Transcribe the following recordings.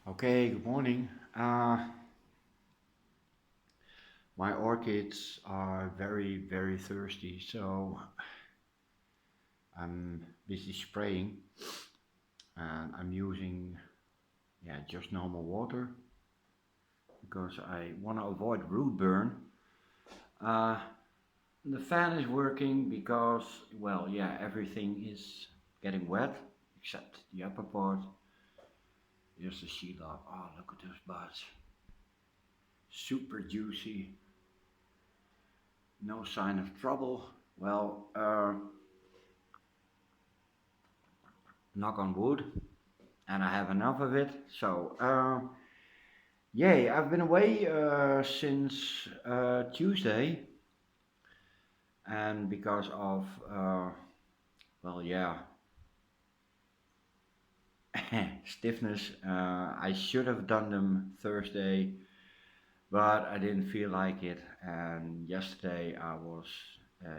Okay, good morning. My orchids are very thirsty, so I'm busy spraying and I'm using just normal water because I want to avoid root burn. Uh, the fan is working because, everything is getting wet except the upper part. Here's the sheet love. Oh, look at those buds. Super juicy. No sign of trouble. Well, knock on wood, and I have enough of it. So, yay, I've been away since Tuesday, and because of, well, yeah, stiffness, I should have done them Thursday, but I didn't feel like it, and yesterday I was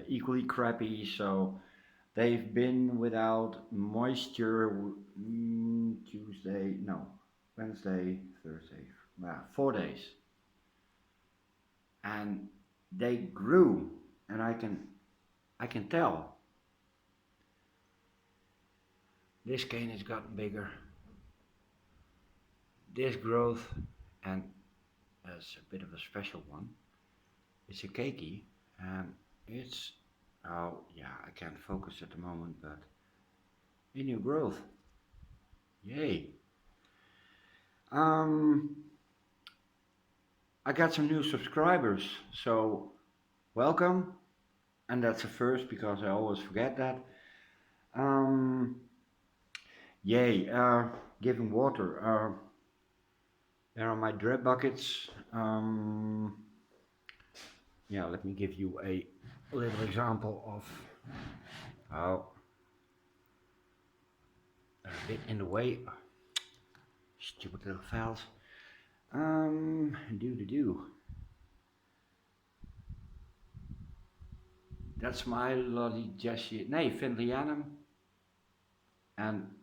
equally crappy, so they've been without moisture Tuesday, no, Wednesday, Thursday, 4 days, and they grew, and I can tell this cane has gotten bigger. This growth, and as a bit of a special one, it's a keiki, and it's I can't focus at the moment, but a new growth, yay. Um, I got some new subscribers, so welcome, and that's a first because I always forget that. Um, yay, giving water. There are my drip buckets. Let me give you a little example of how they're a bit in the way. Stupid little files. Do. That's my Lodigessi, nee, Findlianum, and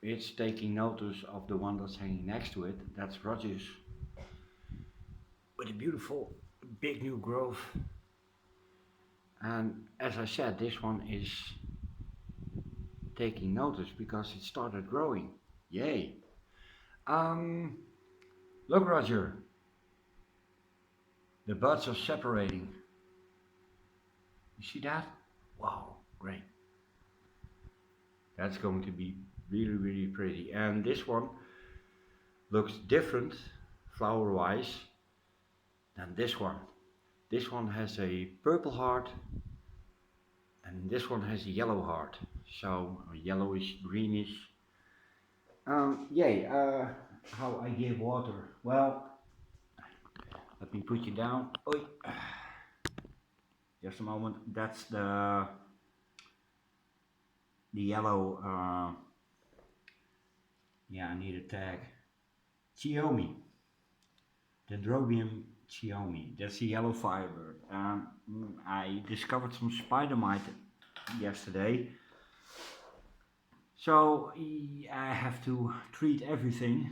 it's taking notice of the one that's hanging next to it. That's Rogers, with a beautiful big new growth. And as I said, this one is taking notice because it started growing. Yay! Um, Look, Roger, the buds are separating. You see that? Wow, great. That's going to be really pretty. And this one looks different flower wise than this one. This one has a purple heart and this one has a yellow heart. So yellowish, greenish. Yay, how I give water. Well, let me put you down. Oi. Just a moment. That's the yellow, I need a tag. Chiomi. Dendrobium chiomi. That's the yellow firebird. I discovered some spider mite yesterday. So I have to treat everything.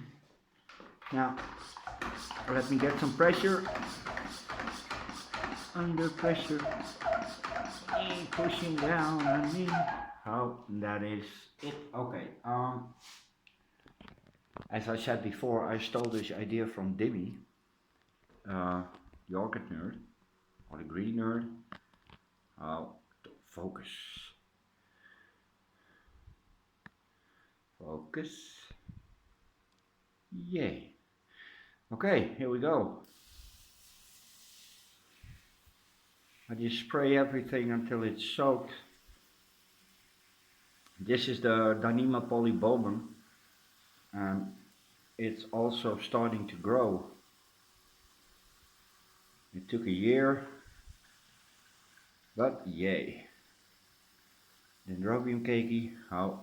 Now, let me get some pressure. Under pressure. And pushing down on me. Oh, that is it. Okay. As I said before, I stole this idea from Dimmy, the orchid nerd, or the green nerd. Focus. Focus. Yay. Okay, here we go. I just spray everything until it's soaked. This is the Dyneema polybulbum, and it's also starting to grow. It took a year, but yay. Dendrobium keiki, how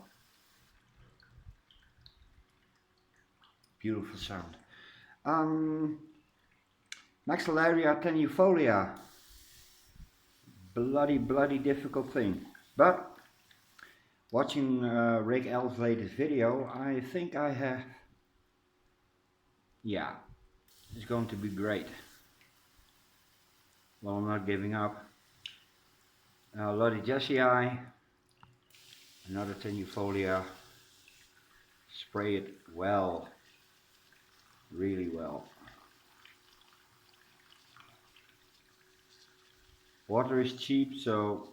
beautiful sound. Maxillaria tenuifolia, bloody difficult thing. But watching Rick L's latest video, I think I have yeah, it's going to be great. Well, I'm not giving up. Lottie Jessii, another tenuifolia. Spray it well, really well. Water is cheap, so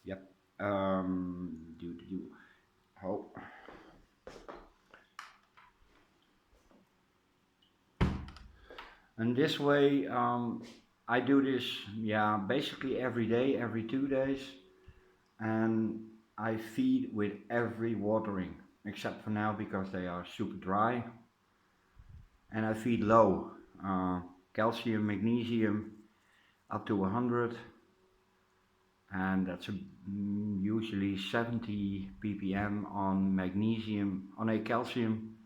yep. Oh. And this way, I do this, yeah, basically every day, every 2 days, and I feed with every watering, except for now because they are super dry. And I feed low, calcium, magnesium up to 100, and that's usually 70 ppm on magnesium, on a calcium,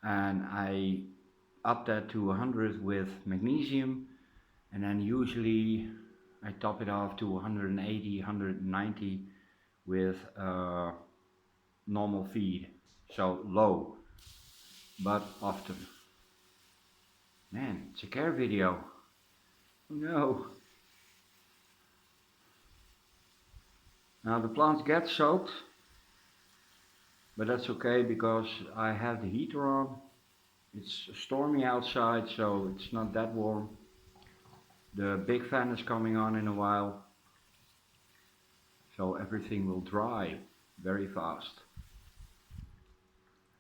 and I up that to 100 with magnesium, and then usually I top it off to 180, 190 with normal feed, so low, but often. Man, it's a care video. Oh no. Now the plants get soaked, but that's okay because I have the heater on. It's stormy outside, so it's not that warm. The big fan is coming on in a while, so everything will dry very fast,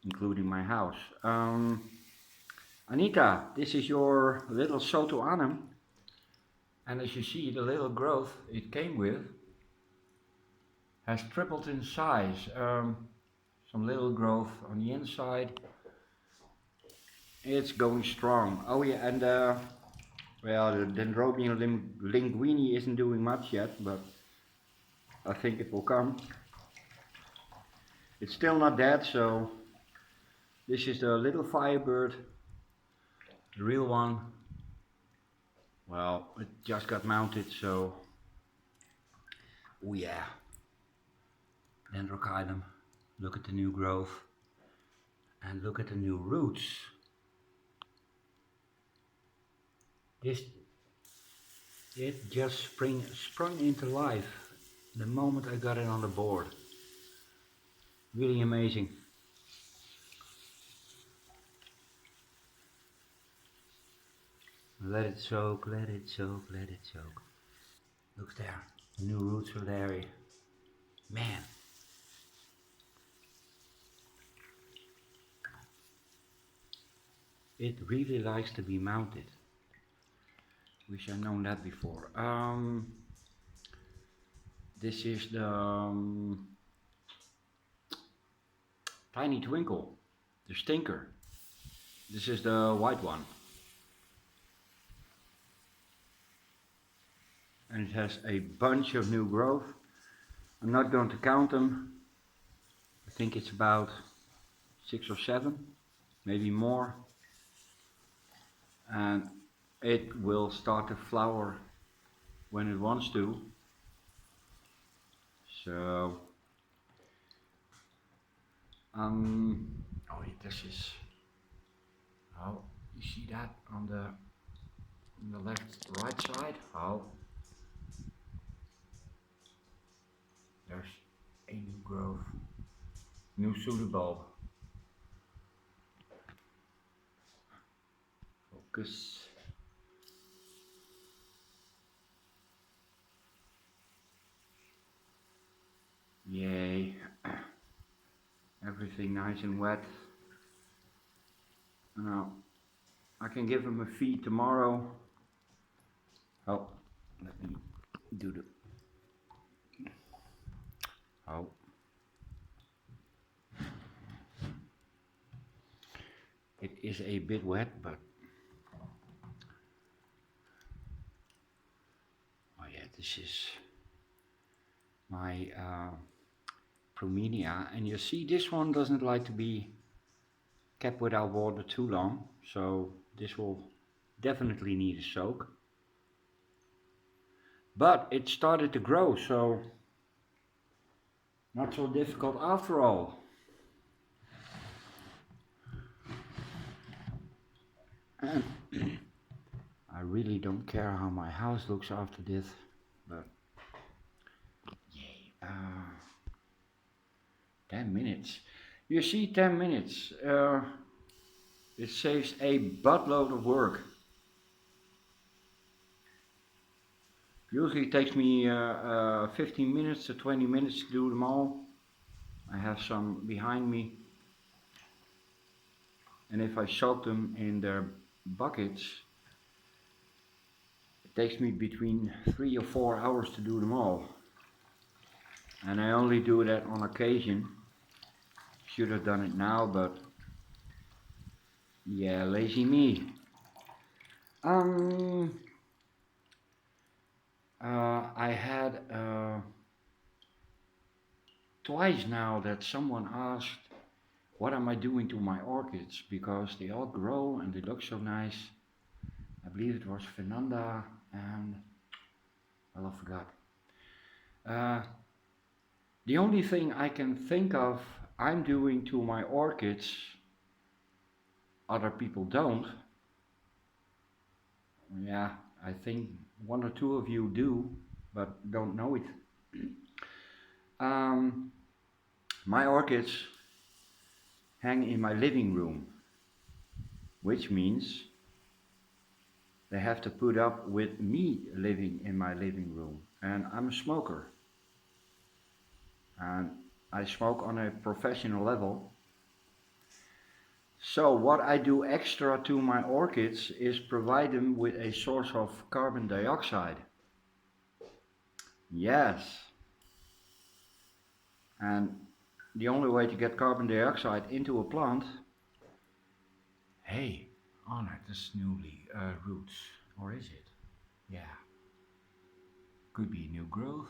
including my house. Anita, this is your little Soto Anum, and as you see, the little growth it came with has tripled in size. Some little growth on the inside. It's going strong. Oh yeah, and well, the Dendrobium linguini isn't doing much yet, but I think it will come. It's still not dead, so this is the little firebird, the real one. Well, it just got mounted, so oh yeah. Dendrocylum, look at the new growth, and look at the new roots. It just sprung into life the moment I got it on the board. Really amazing. Let it soak, let it soak, let it soak. Look there, the new roots are there. Man. It really likes to be mounted. Wish I'd known that before. This is the Tiny Twinkle, the stinker. This is the white one. And it has a bunch of new growth. I'm not going to count them. I think it's about 6 or 7, maybe more. And it will start to flower when it wants to. So, oh, this is, oh, you see that on the left, right side? Oh, there's a new growth, new pseudobulb. Focus. Yay. Everything nice and wet. Now, I can give him a feed tomorrow. Oh, let me do the... Oh. It is a bit wet, but... Oh yeah, this is my Promenia, and you see this one doesn't like to be kept without water too long, so this will definitely need a soak. But it started to grow, so not so difficult after all. And I really don't care how my house looks after this, but yay, 10 minutes. You see, 10 minutes, it saves a buttload of work. Usually it takes me 15 minutes to 20 minutes to do them all. I have some behind me. And if I soak them in their buckets, it takes me between 3 or 4 hours to do them all. And I only do that on occasion. Should have done it now, but yeah, lazy me. I had twice now that someone asked, what am I doing to my orchids? Because they all grow and they look so nice. I believe it was Fernanda and, well, I forgot. The only thing I can think of I'm doing to my orchids, other people don't. Yeah, I think 1 or 2 of you do, but don't know it. My orchids hang in my living room, which means they have to put up with me living in my living room. And I'm a smoker. And I smoke on a professional level. So what I do extra to my orchids is provide them with a source of carbon dioxide. Yes. And the only way to get carbon dioxide into a plant, hey, Arnold, this newly roots, or is it? Yeah, could be new growth.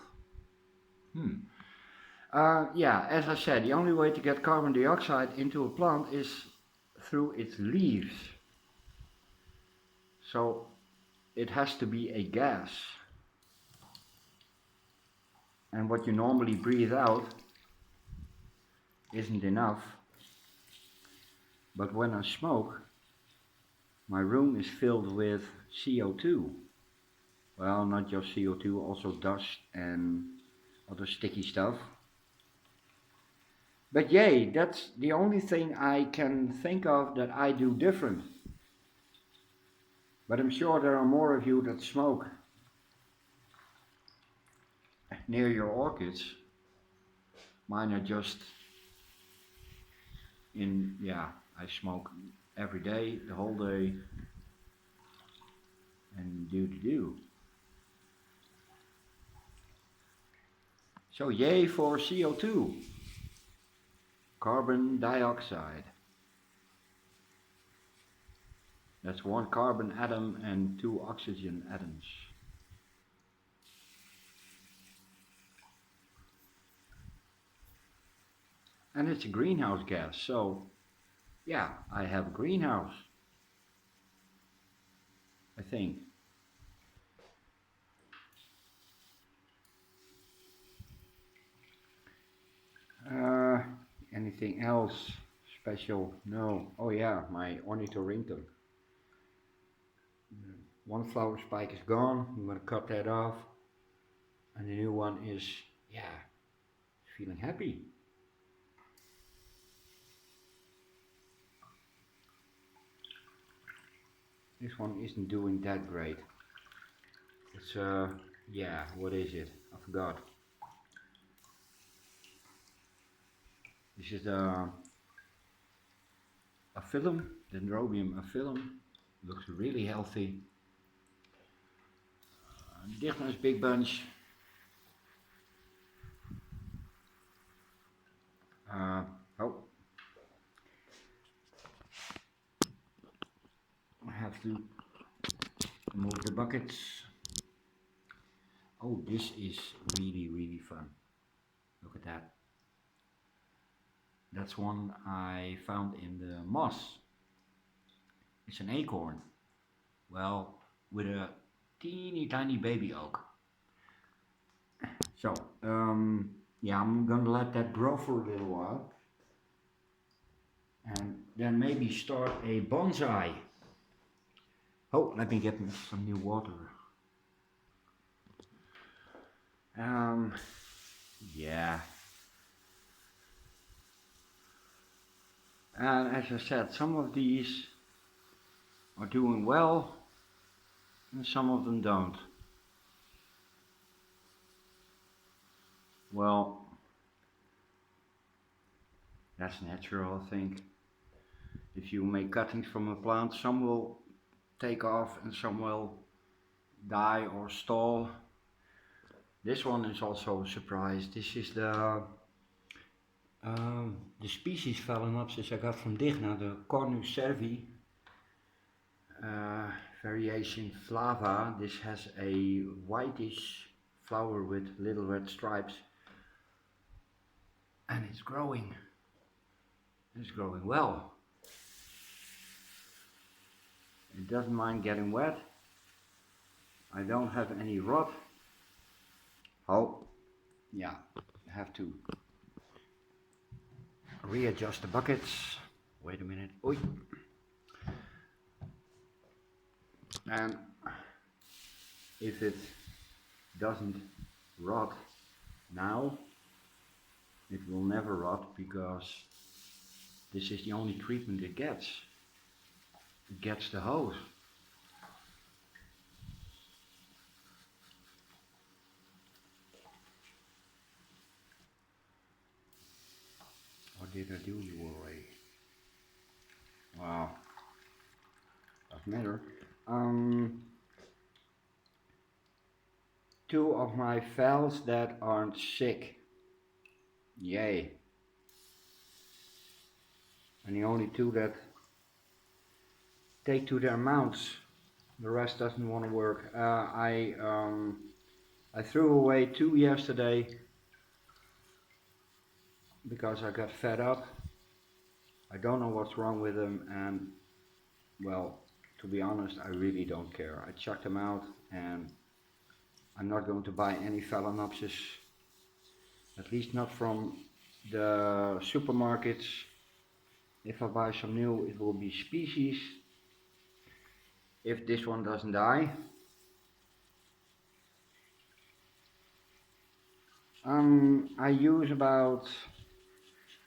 Yeah, as I said, the only way to get carbon dioxide into a plant is through its leaves. So it has to be a gas. And what you normally breathe out isn't enough. But when I smoke, my room is filled with CO2. Well, not just CO2, also dust and other sticky stuff. But yay, that's the only thing I can think of that I do different. But I'm sure there are more of you that smoke near your orchids. Mine are just I smoke every day, the whole day, and do. So yay for CO2, carbon dioxide. That's 1 carbon atom and 2 oxygen atoms. And it's a greenhouse gas, so yeah, I have a greenhouse, I think. Anything else special? No. Oh yeah, my ornithorhynchus. 1 flower spike is gone, I'm gonna cut that off. And the new one is, feeling happy. This one isn't doing that great. It's what is it? I forgot. This is a phyllum, Dendrobium aphyllum. Looks really healthy. This nice big bunch. I have to move the buckets. Oh, this is really fun. Look at that. That's one I found in the moss. It's an acorn. Well, with a teeny tiny baby oak. So, I'm gonna let that grow for a little while. And then maybe start a bonsai. Oh, let me get me some new water. Yeah. And as I said, some of these are doing well and some of them don't. Well, that's natural, I think. If you make cuttings from a plant, some will take off and some will die or stall. This one is also a surprise. This is the species Phalaenopsis I got from Digna, the Cornus cervi, variation flava. This has a whitish flower with little red stripes, and it's growing. It's growing well. It doesn't mind getting wet. I don't have any rot. Oh, yeah, I have to readjust the buckets. Wait a minute. Oi. And if it doesn't rot now, it will never rot, because this is the only treatment it gets. It gets the hose. Or did I do you already? Wow. Doesn't matter. Two of my phals that aren't sick. Yay. And the only two that take to their mounts. The rest doesn't want to work. I threw away two yesterday because I got fed up. I don't know what's wrong with them, and well, to be honest, I really don't care. I chucked them out, and I'm not going to buy any Phalaenopsis, at least not from the supermarkets. If I buy some new, it will be species. If this one doesn't die. I use about,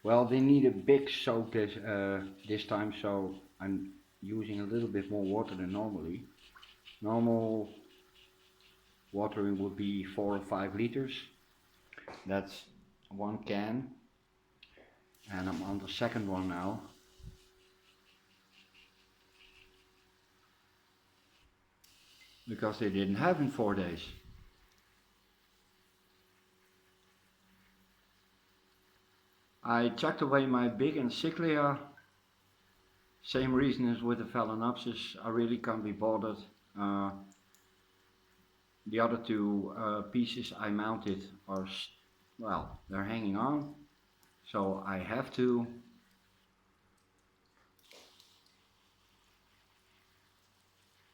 well, they need a big soak this time, so I'm using a little bit more water than normally. Normal watering would be 4 or 5 liters. That's one can, and I'm on the second one now. Because they didn't have in 4 days. I chucked away my big encyclia. Same reason as with the Phalaenopsis, I really can't be bothered. The other two pieces I mounted are, well, they're hanging on, so I have to.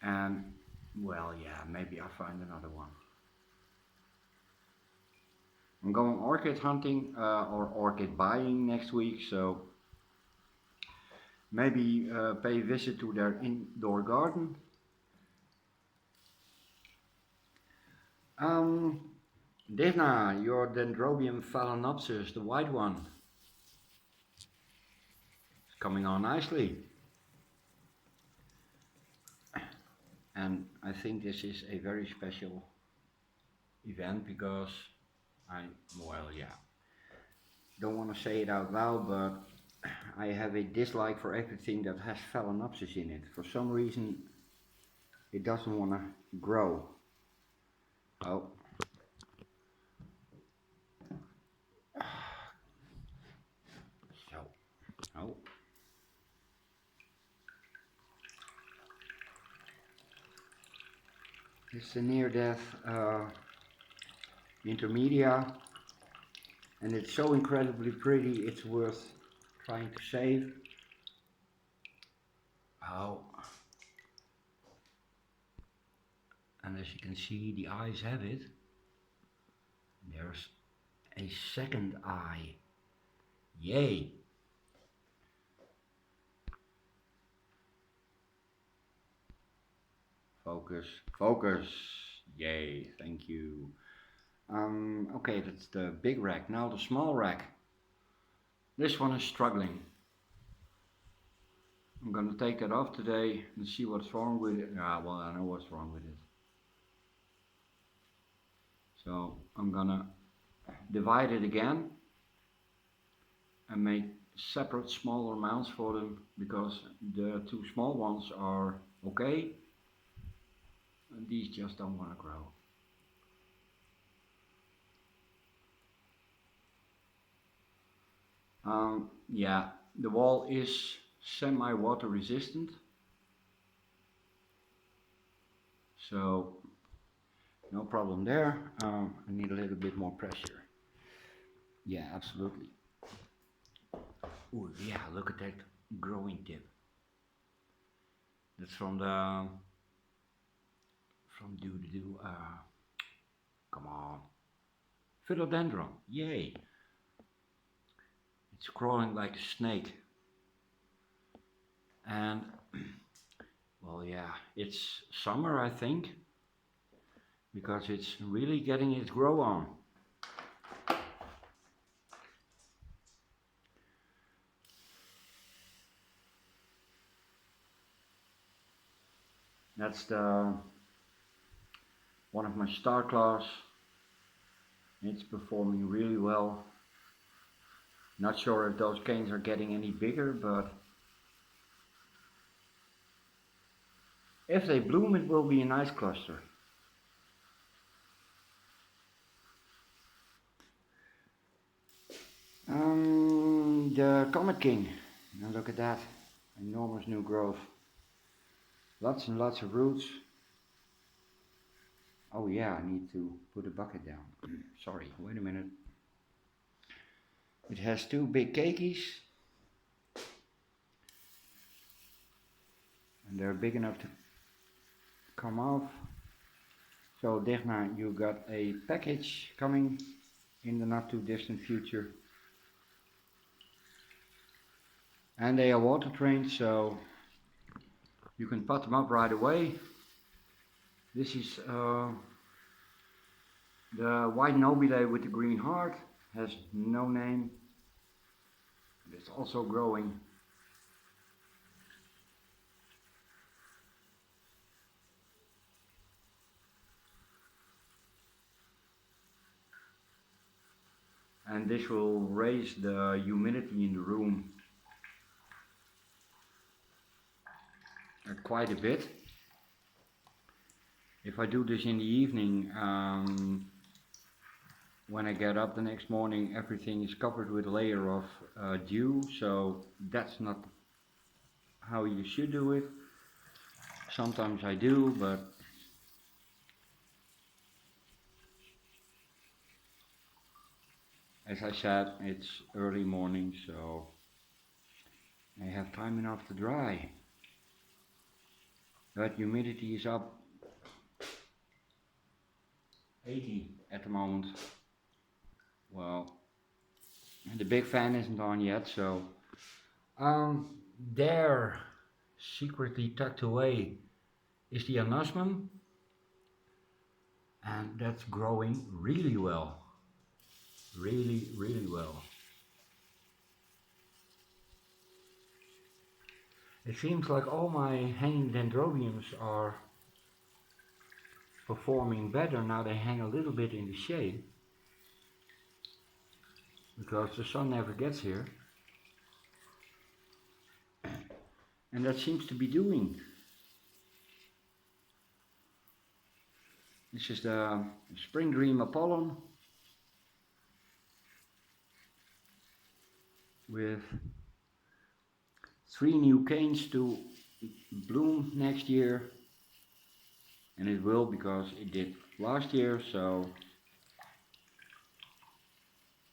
And, well, yeah, maybe I'll find another one. I'm going orchid hunting or orchid buying next week, so maybe pay a visit to their indoor garden. Divna, your Dendrobium Phalaenopsis, the white one, is coming on nicely. And I think this is a very special event because well, yeah, don't want to say it out loud, but I have a dislike for everything that has Phalaenopsis in it. For some reason, it doesn't want to grow. Oh. So, oh. It's a near-death intermedia, and it's so incredibly pretty, it's worth trying to save. Oh. And as you can see, the eyes have it. There's a second eye. Yay! focus, focus. Yay, thank you. Okay, that's the big rack. Now the small rack. This one is struggling. I'm gonna take that off today and see what's wrong with it. Ah, well, I know what's wrong with it. So I'm gonna divide it again and make separate smaller mounts for them, because the two small ones are okay and these just don't want to grow. Yeah, the wall is semi-water resistant, so no problem there. I need a little bit more pressure. Yeah, absolutely. Oh yeah, look at that growing tip. That's from come on, philodendron. Yay! It's crawling like a snake. And well, yeah, it's summer, I think, because it's really getting its grow on. That's the one of my star class. It's performing really well. Not sure if those canes are getting any bigger, but if they bloom, it will be a nice cluster. The Comet King. Now look at that. Enormous new growth. Lots and lots of roots. Oh yeah, I need to put a bucket down. Sorry, wait a minute. It has two big keikis. And they're big enough to come off. So Digna, you got a package coming in the not too distant future. And they are water trained, so you can pot them up right away. This is the white nobile with the green heart. Has no name. It's also growing. And this will raise the humidity in the room quite a bit. If I do this in the evening, when I get up the next morning, everything is covered with a layer of dew, so that's not how you should do it. Sometimes I do, but as I said, it's early morning, so I have time enough to dry. But humidity is up 80 at the moment. Well, the big fan isn't on yet, so there, secretly tucked away, is the anosmum, and that's growing really well. Really, really well. It seems like all my hanging dendrobiums are performing better now. They hang a little bit in the shade because the sun never gets here, and that seems to be doing. This is the Spring Dream Apollon with 3 new canes to bloom next year, and it will, because it did last year, so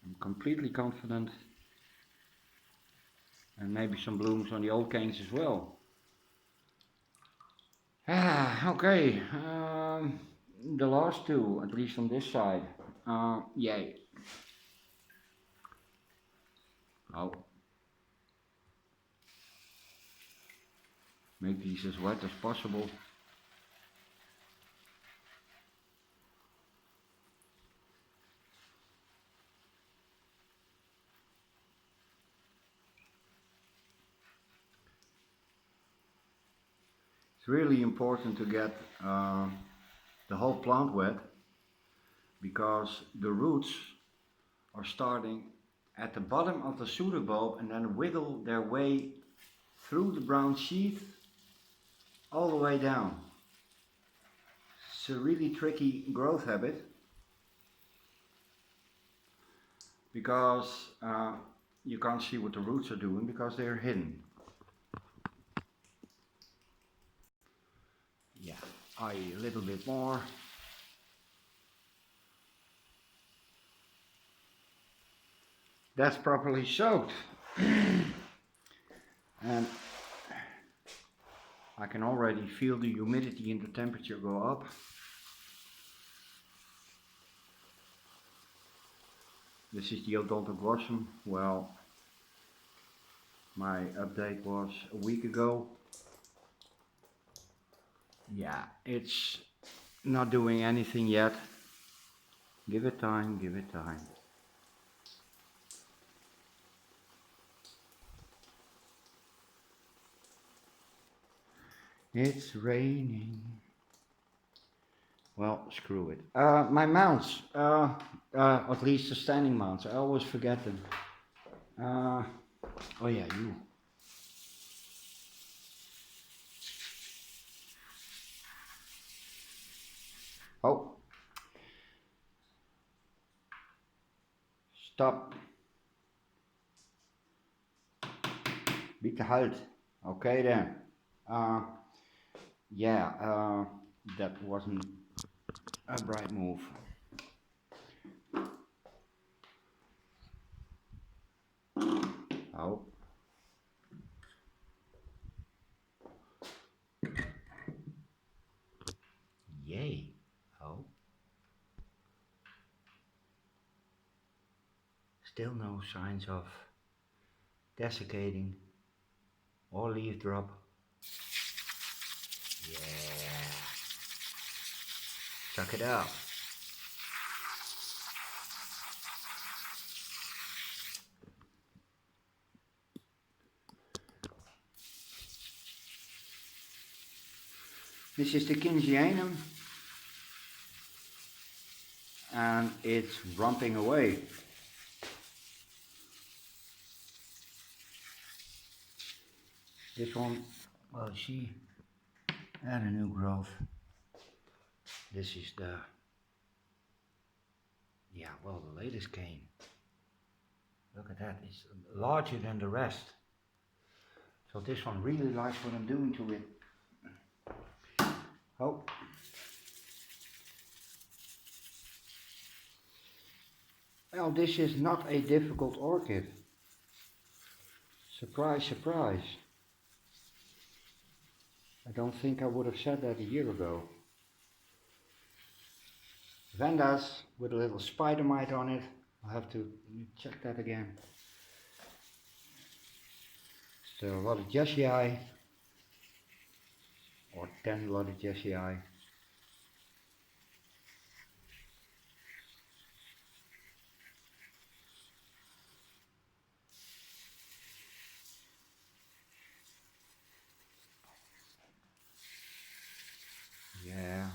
I'm completely confident. And maybe some blooms on the old canes as well. Okay, the last two, at least on this side. Yay. Oh. Make these as wet as possible. It's really important to get the whole plant wet, because the roots are starting at the bottom of the pseudobulb and then wiggle their way through the brown sheath all the way down. It's a really tricky growth habit, because you can't see what the roots are doing because they're hidden. Yeah, a little bit more. That's properly soaked. And I can already feel the humidity and the temperature go up. This is the odontoglossum. Well, my update was a week ago. Yeah, it's not doing anything yet. Give it time, give it time. It's raining. Well, screw it. My mounts, at least the standing mounts, I always forget them. Oh yeah, you. Oh. Stop. Bitte halt. Okay then. Yeah, that wasn't a bright move. Oh. Yay. Oh. Still no signs of desiccating or leaf drop. Yeah. Suck it up. This is the Kingianum, and it's romping away. This one, well, she had a new growth. This is the, yeah, well, the latest cane. Look at that, it's larger than the rest. So this one really likes what I'm doing to it. Oh. Well, this is not a difficult orchid. Surprise, surprise. I don't think I would have said that a year ago. Vandas with a little spider mite on it. I'll have to check that again. Still a lot of Jessii, or 10 lot of Jessii. Yeah.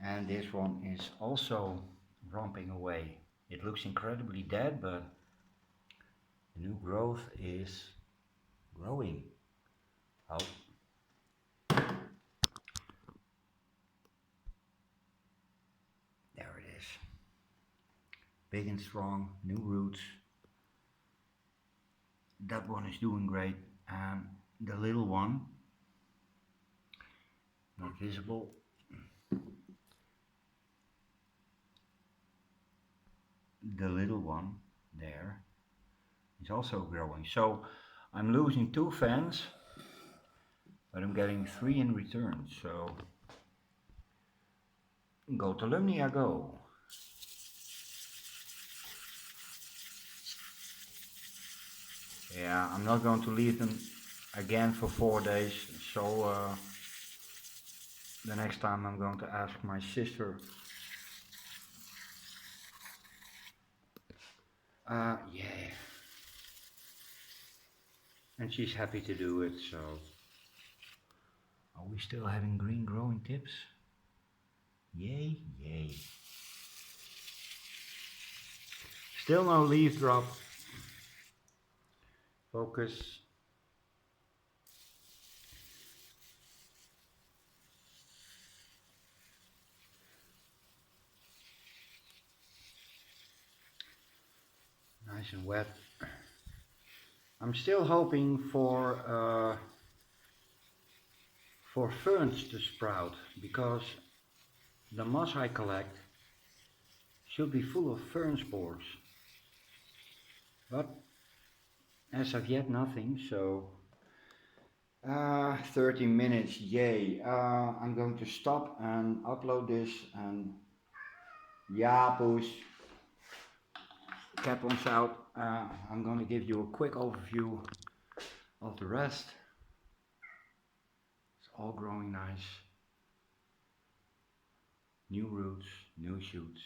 And this one is also romping away. It looks incredibly dead, but the new growth is growing. Oh. There it is. Big and strong, new roots. That one is doing great. And the little one, not visible. The little one there is also growing. So I'm losing 2 fans, but I'm getting 3 in return. So go to Lumnia, go. Yeah, I'm not going to leave them again for 4 days. So the next time I'm going to ask my sister. Yeah. and she's happy to do it. So are we still having green growing tips? Yay, yay. Still no leaf drop. Focus. Nice and wet. I'm still hoping for ferns to sprout, because the moss I collect should be full of fern spores. But as of yet nothing, so 30 minutes, yay. I'm going to stop and upload this, and yeah, poes, cap ons out. I'm going to give you a quick overview of the rest. It's all growing nice. New roots, new shoots.